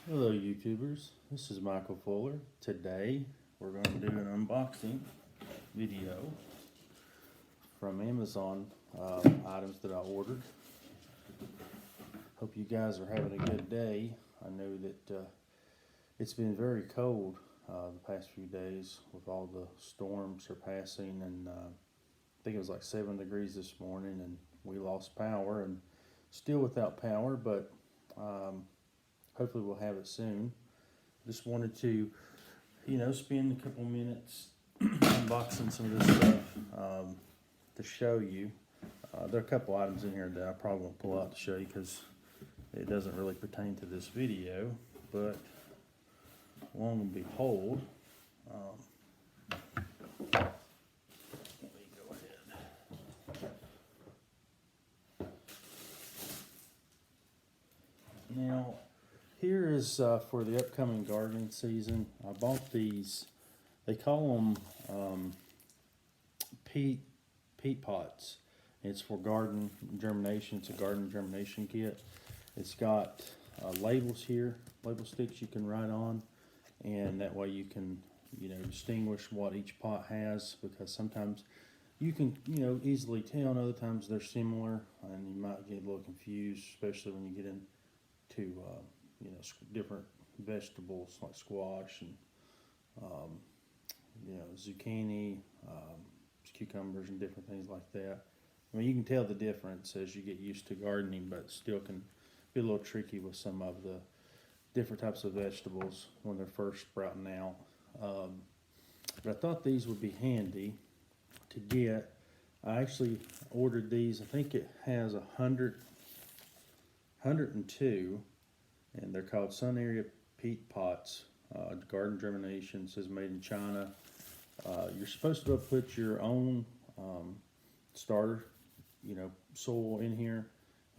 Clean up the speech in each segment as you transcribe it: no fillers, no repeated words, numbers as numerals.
Hello YouTubers, this is Michael Fuller. Today we're going to do an unboxing video from Amazon, items that I ordered. Hope you guys are having a good day. I know that it's been very cold the past few days with all the storms surpassing, and I think it was like 7 degrees this morning, and we lost power and still without power, but hopefully we'll have it soon. Just wanted to, spend a couple minutes unboxing some of this stuff to show you. There are a couple items in here that I probably won't pull out to show you because it doesn't really pertain to this video, but lo and behold, let me go ahead. Now, here is for the upcoming gardening season. I bought these. They call them peat pots. It's for garden germination. It's a garden germination kit. It's got labels here, label sticks you can write on, and that way you can, distinguish what each pot has, because sometimes you can, easily tell, and other times they're similar, and you might get a little confused, especially when you get into different vegetables like squash and zucchini, cucumbers, and different things like that. I mean, you can tell the difference as you get used to gardening, but still can be a little tricky with some of the different types of vegetables when they're first sprouting out. But I thought these would be handy to get. I actually ordered these. I think it has 102, and they're called Sun Area Peat Pots. Garden germination, says made in China. You're supposed to put your own starter, soil in here,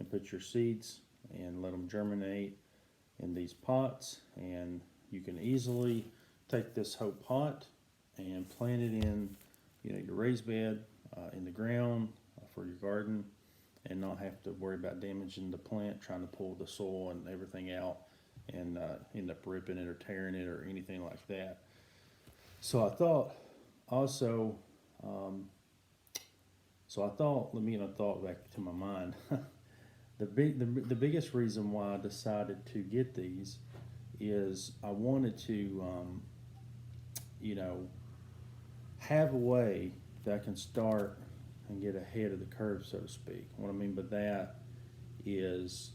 and put your seeds and let them germinate in these pots. And you can easily take this whole pot and plant it in, your raised bed in the ground for your garden, and not have to worry about damaging the plant, trying to pull the soil and everything out and end up ripping it or tearing it or anything like that. So I thought also, let me get a thought back to my mind. The biggest reason why I decided to get these is I wanted to, have a way that I can start and get ahead of the curve, so to speak. What I mean by that is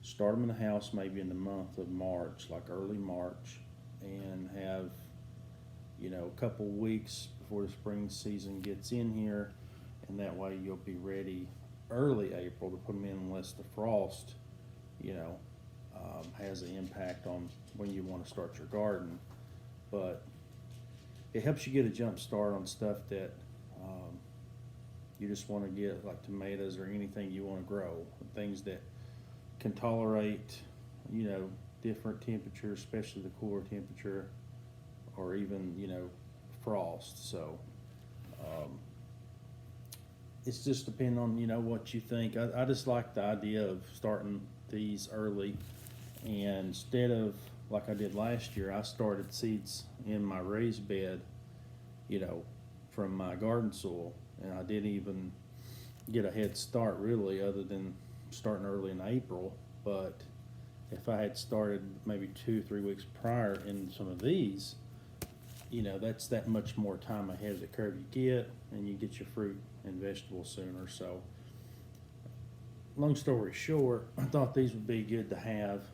start them in the house maybe in the month of March, like early March, and have, a couple weeks before the spring season gets in here, and that way you'll be ready early April to put them in, unless the frost, has an impact on when you want to start your garden. But it helps you get a jump start on stuff that you just want to get, like tomatoes or anything you want to grow, things that can tolerate, different temperatures, especially the cooler temperature, or even, frost. So it's just depending on, what you think. I just like the idea of starting these early, and instead of like I did last year, I started seeds in my raised bed, from my garden soil, and I didn't even get a head start really, other than starting early in April. But if I had started maybe 2-3 weeks prior in some of these, that's that much more time ahead of the curve you get, and you get your fruit and vegetables sooner. So long story short, I thought these would be good to have.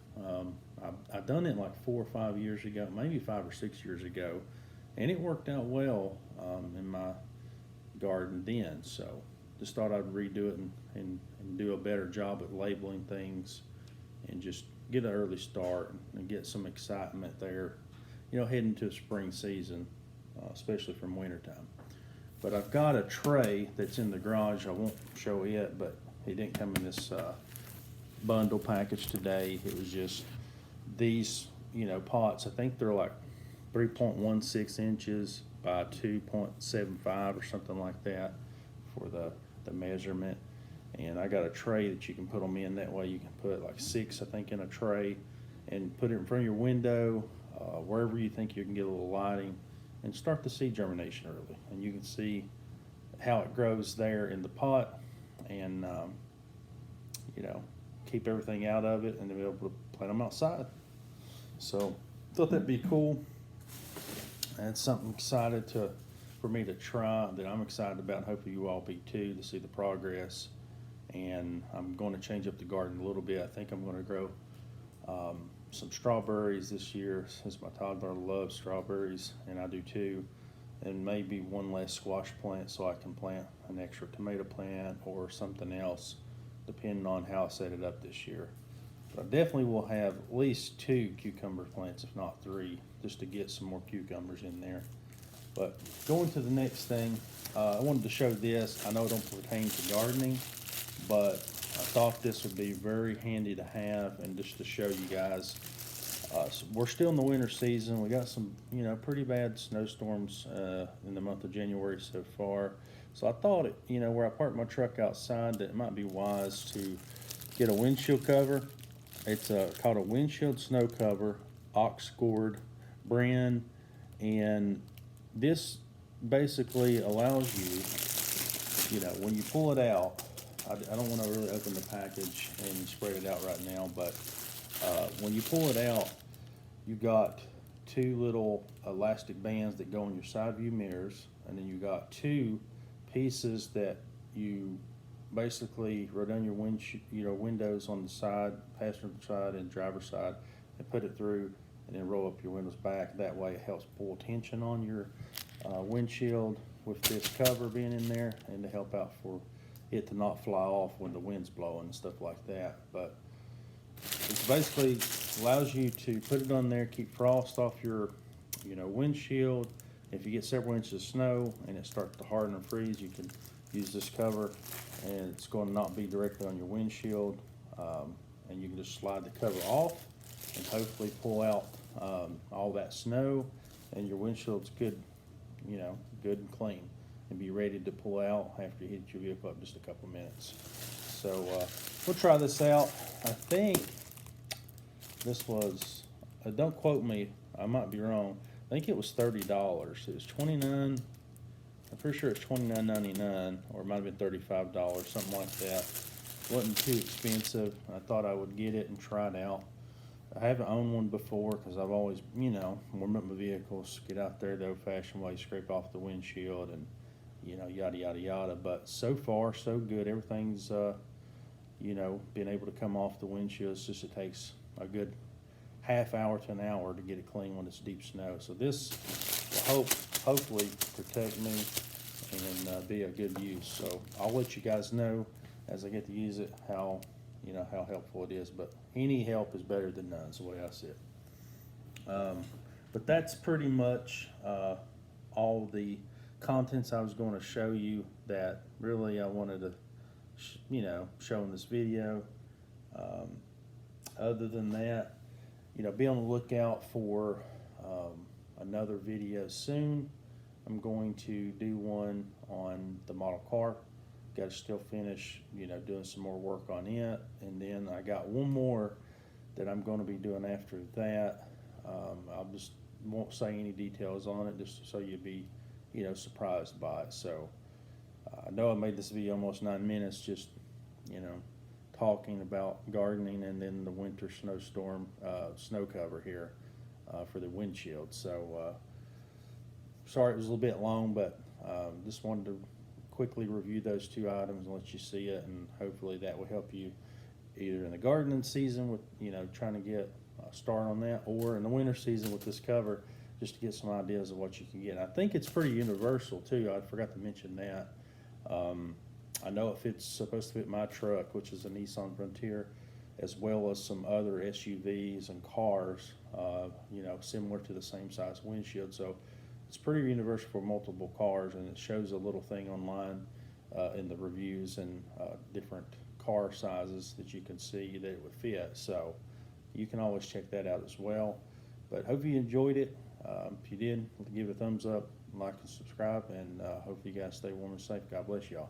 I've done it like 4 or 5 years ago, maybe 5 or 6 years ago, and it worked out well in my garden then. So just thought I'd redo it and do a better job at labeling things, and just get an early start and get some excitement there, heading to a spring season, especially from wintertime. But I've got a tray that's in the garage. I won't show it, but it didn't come in this bundle package today. It was just these, pots. I think they're like 3.16 inches by 2.75 or something like that for the measurement. And I got a tray that you can put them in. That way you can put like 6, I think, in a tray, and put it in front of your window, wherever you think you can get a little lighting, and start the seed germination early. And you can see how it grows there in the pot, and you know, keep everything out of it, and then be able to plant them outside. So thought that'd be cool. And it's something excited for me to try, that I'm excited about, and hopefully you all be too, to see the progress. And I'm going to change up the garden a little bit. I think I'm going to grow some strawberries this year, since my toddler loves strawberries, and I do too. And maybe one less squash plant, so I can plant an extra tomato plant or something else, depending on how I set it up this year. But I definitely will have at least 2 cucumber plants, if not 3, just to get some more cucumbers in there. But going to the next thing, I wanted to show this. I know it don't pertain to gardening, but I thought this would be very handy to have, and just to show you guys. So we're still in the winter season. We got some, you know, pretty bad snowstorms in the month of January so far. So I thought, you know, where I parked my truck outside, that it might be wise to get a windshield cover. It's called a windshield snow cover, OxGord brand, and this basically allows you, you know, when you pull it out, I don't want to really open the package and spread it out right now, but when you pull it out, you got 2 little elastic bands that go on your side view mirrors, and then you got 2 pieces that you basically roll down your windows on the side, passenger side and driver's side, and put it through, and then roll up your windows back. That way it helps pull tension on your windshield with this cover being in there, and to help out for it to not fly off when the wind's blowing and stuff like that. But it basically allows you to put it on there, keep frost off your, you know, windshield. If you get several inches of snow and it starts to harden or freeze, you can use this cover, and it's going to not be directly on your windshield. And you can just slide the cover off and hopefully pull out all that snow, and your windshield's good, you know, good and clean, and be ready to pull out after you hit your vehicle up just a couple minutes. So we'll try this out. I think this was, don't quote me, I might be wrong. I think it was $30. It was $29. I'm pretty sure it's $29.99, or it might have been $35, something like that. Wasn't too expensive. I thought I would get it and try it out. I haven't owned one before, because I've always, you know, warm up my vehicles, get out there the old-fashioned way, scrape off the windshield, and, you know, yada, yada, yada. But so far, so good. Everything's, you know, being able to come off the windshield. It's just, it takes a good half hour to an hour to get it clean when it's deep snow. So this will hopefully protect me and be a good use. So I'll let you guys know as I get to use it how, you know, how helpful it is. But any help is better than none, is the way I see it. But that's pretty much all the contents I was going to show you, that really I wanted to, you know, show in this video. Other than that, you know, be on the lookout for another video soon. I'm going to do one on the model car. Got to still finish, you know, doing some more work on it, and then I got one more that I'm going to be doing after that. I just won't say any details on it, just so you'd be, you know, surprised by it. So I know I made this video almost 9 minutes, just, you know, talking about gardening, and then the winter snowstorm snow cover here for the windshield. So sorry it was a little bit long, but just wanted to quickly review those 2 items and let you see it, and hopefully that will help you either in the gardening season with, you know, trying to get a start on that, or in the winter season with this cover, just to get some ideas of what you can get. I think it's pretty universal too. I forgot to mention that. I know it fits, supposed to fit my truck, which is a Nissan Frontier, as well as some other SUVs and cars, you know, similar to the same size windshield. So it's pretty universal for multiple cars, and it shows a little thing online in the reviews, and different car sizes that you can see that it would fit. So you can always check that out as well. But hope you enjoyed it. If you did, give it a thumbs up, like and subscribe, and hopefully you guys stay warm and safe. God bless y'all.